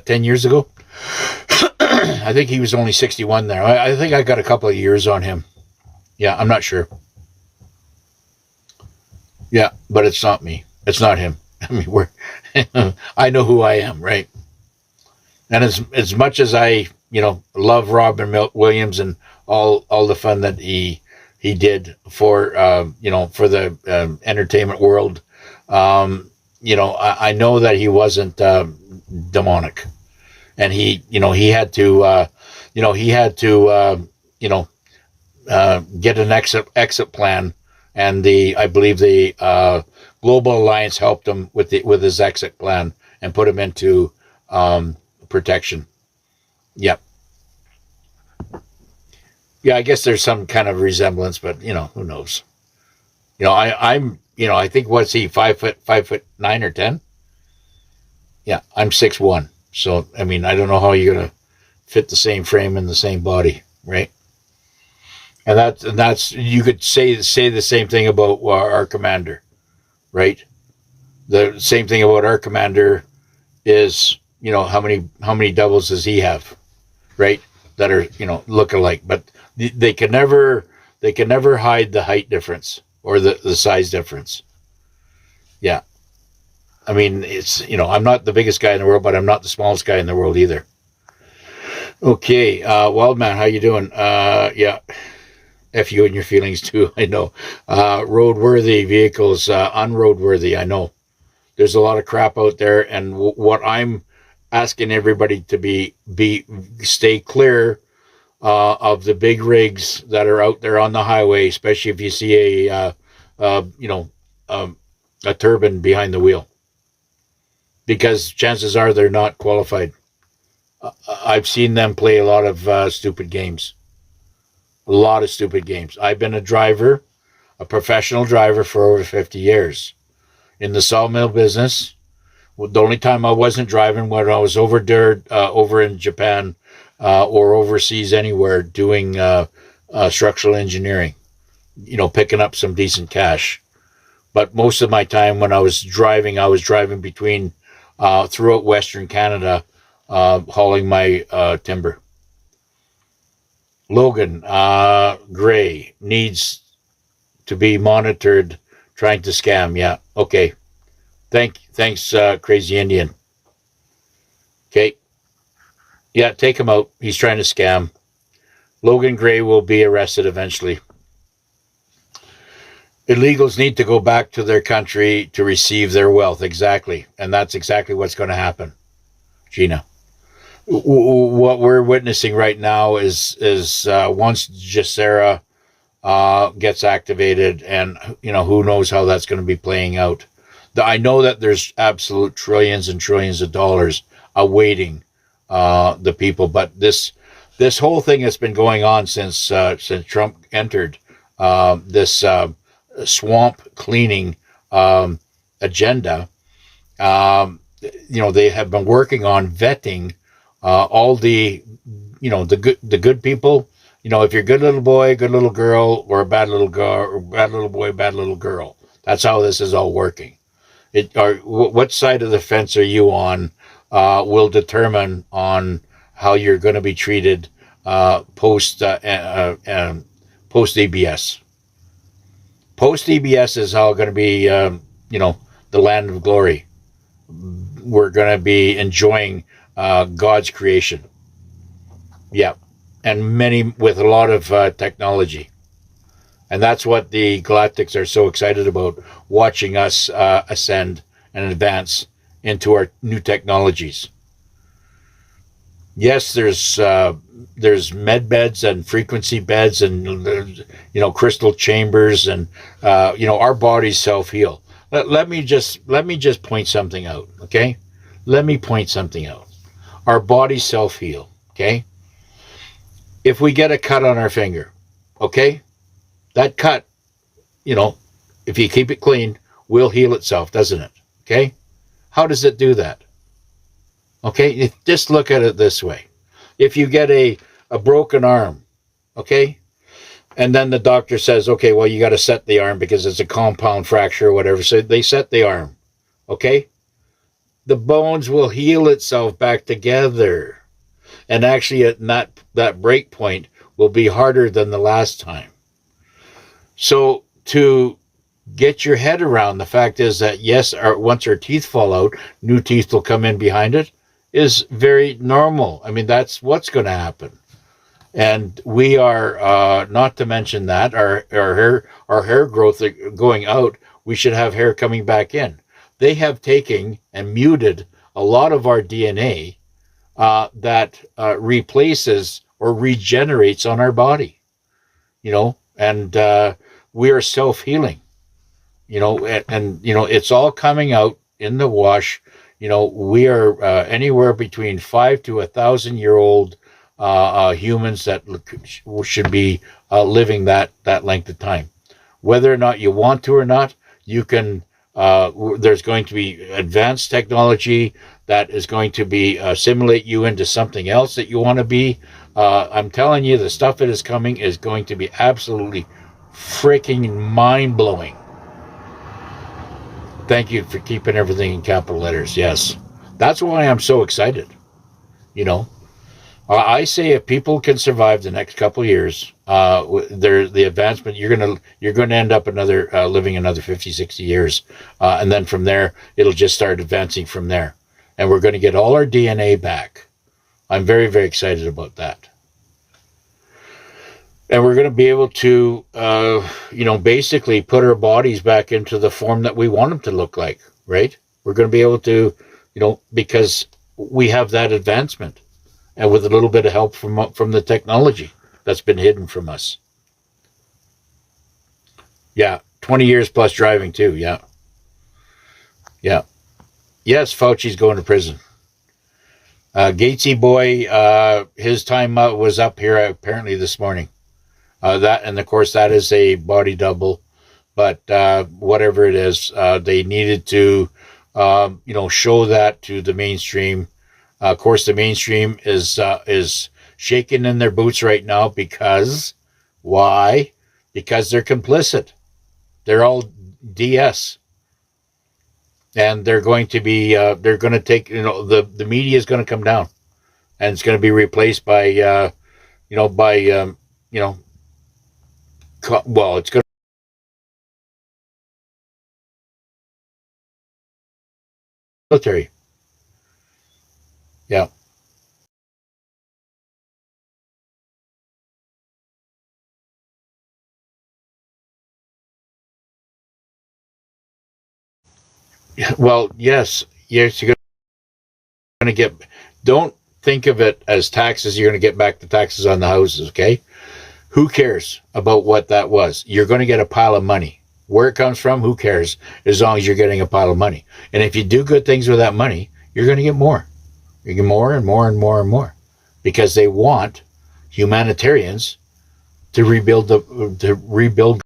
10 years ago? I think he was only 61 there. I think I got a couple of years on him. Yeah, I'm not sure. Yeah, but it's not me. It's not him. I mean, I know who I am, right? And as much as I, love Robin Williams and all the fun that he did for, for the entertainment world, I know that he wasn't demonic, and he had to, get an exit plan, and I believe the Global Alliance helped him with his exit plan and put him into protection. Yep. Yeah, I guess there's some kind of resemblance, but who knows? I think, what's he, 5'9" or 10? Yeah, I'm 6'1". So I mean, I don't know how you're gonna fit the same frame in the same body, right? And that's you could say the same thing about our commander, right? The same thing about our commander is, how many doubles does he have, right? That are look alike, but they can never hide the height difference or the size difference. Yeah, I mean, it's I'm not the biggest guy in the world, but I'm not the smallest guy in the world either. Okay, Wildman, how you doing? Yeah. F you and your feelings too, I know. Roadworthy vehicles, unroadworthy, I know. There's a lot of crap out there, and what I'm asking everybody to stay clear of the big rigs that are out there on the highway, especially if you see a turbine behind the wheel, because chances are they're not qualified. I've seen them play a lot of stupid games. A lot of stupid games. I've been a professional driver for over 50 years. In the sawmill business, the only time I wasn't driving when I was over in Japan or overseas anywhere doing structural engineering, picking up some decent cash. But most of my time when I was driving between throughout Western Canada, hauling my timber. Logan Gray needs to be monitored, trying to scam. Yeah, okay. Thanks, Crazy Indian. Okay. Yeah, take him out. He's trying to scam. Logan Gray will be arrested eventually. Illegals need to go back to their country to receive their wealth. Exactly. And that's exactly what's going to happen, Gina. What we're witnessing right now is once GESARA gets activated, and who knows how that's going to be playing out. I know that there's absolute trillions and trillions of dollars awaiting the people, but this whole thing that's been going on since Trump entered, this swamp cleaning agenda, they have been working on vetting all the good people. If you're a good little boy, good little girl, or a bad little girl, or bad little boy, bad little girl. That's how this is all working. What side of the fence are you on will determine on how you're going to be treated post ABS. Post ABS is how going to be, the land of glory. We're going to be enjoying God's creation. Yeah. And with a lot of technology. And that's what the Galactics are so excited about, watching us ascend and advance into our new technologies. Yes, there's med beds and frequency beds and crystal chambers, and our bodies self-heal. Let me just point something out, okay? Let me point something out. Our bodies self-heal, okay? If we get a cut on our finger, okay? That cut, if you keep it clean, will heal itself, doesn't it? Okay? How does it do that? Okay? Just look at it this way. If you get a broken arm, okay? And then the doctor says, okay, well, you got to set the arm because it's a compound fracture or whatever. So they set the arm, okay? the bones will heal itself back together. And actually, at that break point will be harder than the last time. So to get your head around the fact is that yes, once our teeth fall out, new teeth will come in behind it is very normal. I mean, that's what's going to happen. And we are not to mention that our hair growth going out, we should have hair coming back in. They have taken and muted a lot of our DNA that replaces or regenerates on our body, and we are self-healing, and it's all coming out in the wash. We are anywhere between 5 to 1,000-year-old humans that should be living that length of time. Whether or not you want to or not, you can. There's going to be advanced technology that is going to be simulate you into something else that you want to be. I'm telling you, the stuff that is coming is going to be absolutely freaking mind-blowing. Thank you for keeping everything in capital letters. Yes, that's why I'm so excited. I say if people can survive the next couple of years, the advancement, you're going to end up living another 50, 60 years, and then from there it'll just start advancing from there, and we're going to get all our DNA back. I'm very, very excited about that, and we're going to be able to, basically put our bodies back into the form that we want them to look like. Right? We're going to be able to, because we have that advancement. And with a little bit of help from the technology that's been hidden from us. Yeah, 20 years plus driving too, yeah. Yeah. Yes, Fauci's going to prison. Gatesy boy, his time was up here apparently this morning. And of course that is a body double. But whatever it is, they needed to, show that to the mainstream. Of course, the mainstream is shaking in their boots right now because, why? Because they're complicit. They're all DS, and they're going to be. They're going to take. The media is going to come down, and it's going to be replaced by. It's going. Military. Yeah. Well, yes, you're going to get. Don't think of it as taxes. You're going to get back the taxes on the houses, okay? Who cares about what that was? You're going to get a pile of money. Where it comes from, who cares? As long as you're getting a pile of money. And if you do good things with that money, you're going to get more. You get more and more and more and more, because they want humanitarians to rebuild